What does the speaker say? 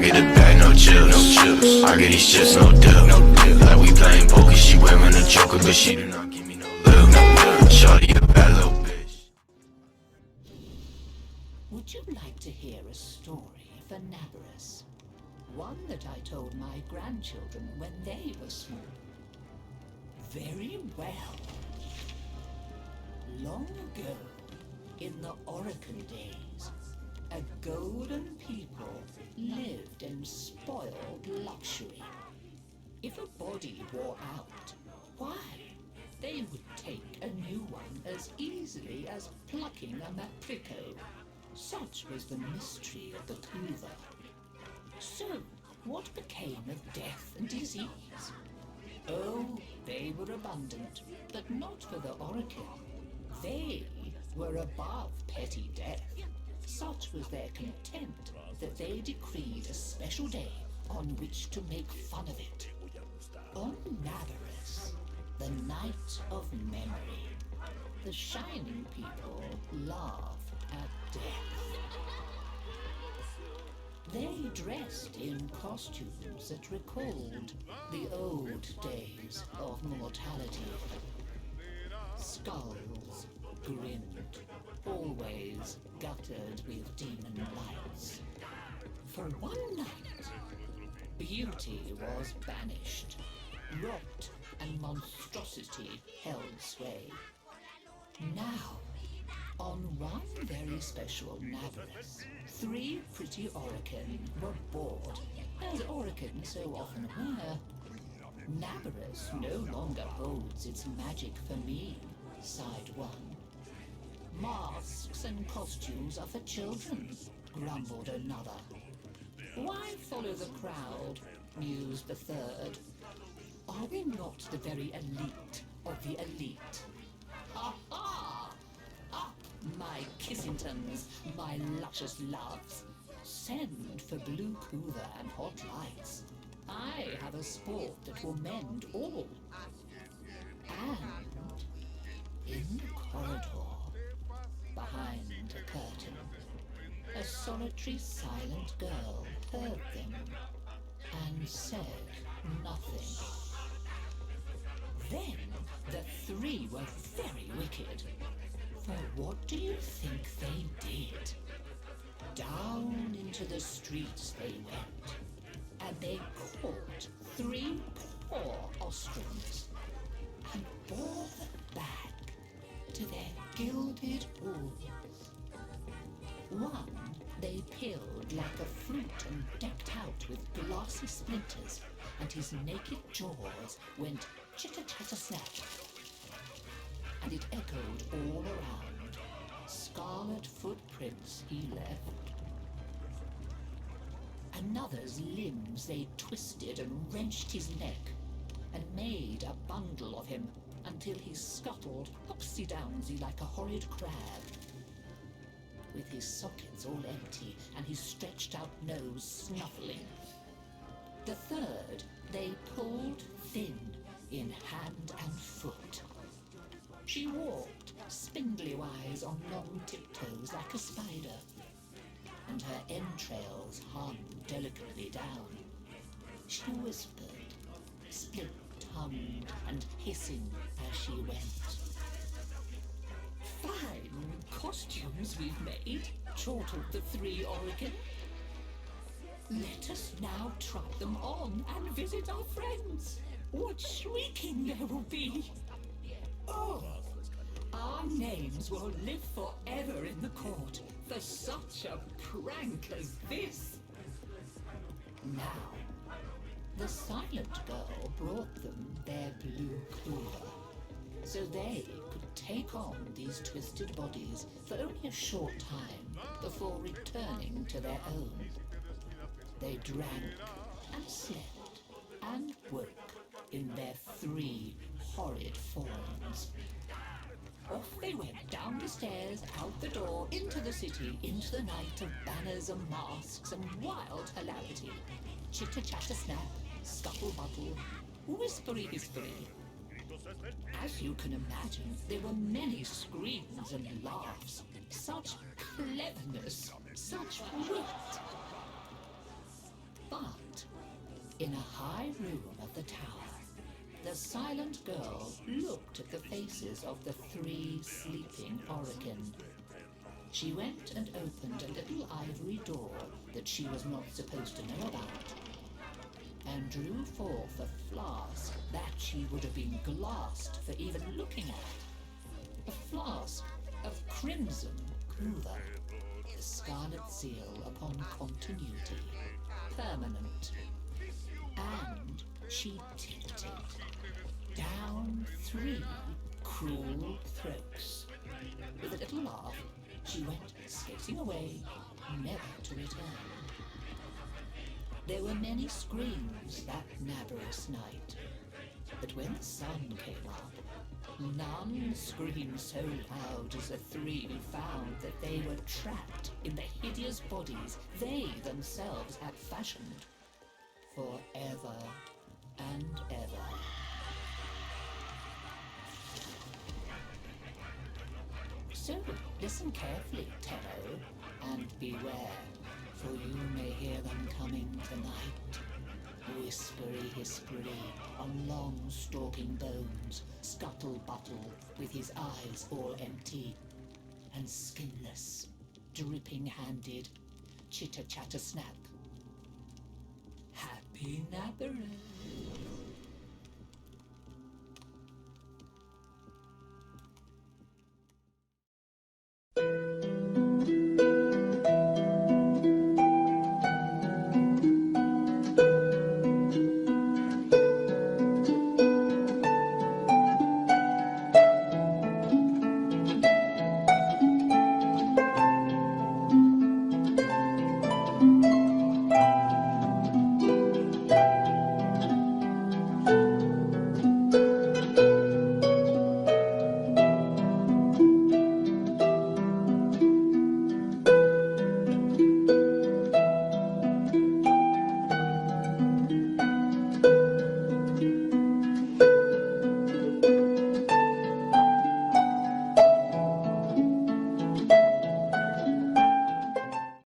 get the bag, no chips. I get these chips, no dip. Like we playing poker, she wearing a joker, but she do not give me no lip. Shorty a bad little bitch. Would you like to hear a story for Naberus? One that I told my grandchildren when they were small. Very well. Long ago, in the Oracle days, a golden people lived in spoiled luxury. If a body wore out, why, they would take a new one as easily as plucking a maprico. Such was the mystery of the Coover. So, what became of death and disease? Oh, they were abundant, but not for the Oracle. They were above petty death. Such was their contempt that they decreed a special day on which to make fun of it. On Naberus, the night of memory, the shining people laugh at death. They dressed in costumes that recalled the old days of mortality. Skulls grinned, always guttered with demon lights. For one night, beauty was banished. Rot and monstrosity held sway. Now, on one very special Naberus, 3 pretty Oricans were bored, as Oricans so often were. Naberus no longer holds its magic for me, sighed one. Masks and costumes are for children, grumbled another. Why follow the crowd, mused the third. Are we not the very elite of the elite? Ha-ha! Up, my Kissingtons, my luscious loves. Send for blue coother and hot lights. I have a sport that will mend all. And in the corridor, behind a curtain, a solitary silent girl heard them and said nothing. Then the 3 were very wicked. For what do you think they did? Down into the streets they went, and they caught 3 poor ostriches and bore them back to their gilded halls. One they peeled like a fruit and decked out with glassy splinters, and his naked jaws went chitter-chatter-snap. And it echoed all around, scarlet footprints he left. Another's limbs they twisted and wrenched his neck, and made a bundle of him until he scuttled upsy-downsy like a horrid crab. With his sockets all empty and his stretched-out nose snuffling. The third they pulled thin in hand and foot. She walked spindly-wise on long tiptoes like a spider, and her entrails hung delicately down. She whispered, split-tongued and hissing as she went. Fine costumes we've made, chortled the 3 Oricans. Let us now try them on and visit our friends. What shrieking there will be! Oh, our names will live forever in the court for such a prank as this. Now, the silent girl brought them their blue clover, so they could take on these twisted bodies for only a short time before returning to their own. They drank and slept and woke in their 3 horrid forms. Off they went down the stairs, out the door, into the city, into the night of banners and masks and wild hilarity. Chitter-chatter-snap, scuttle-buttle, whispery-hispery. As you can imagine, there were many screams and laughs. Such cleverness, such wit. But in a high room of the tower, the silent girl looked at the faces of the 3 sleeping Orokin. She went and opened a little ivory door that she was not supposed to know about, and drew forth a flask that she would have been glassed for even looking at. A flask of crimson Hoover, the scarlet seal upon continuity, permanent. And she tipped it down 3 cruel throats. With a little laugh, she went skating away, never to return. There were many screams that Naberus night, but when the sun came up, none screamed so loud as the 3 found that they were trapped in the hideous bodies they themselves had fashioned forever and ever. So listen carefully, Tenno, and beware, for you may hear them coming tonight. Whispery-hispery on long stalking bones, scuttle-buttle with his eyes all empty, and skinless, dripping-handed, chitter-chatter-snap. Happy Naberus!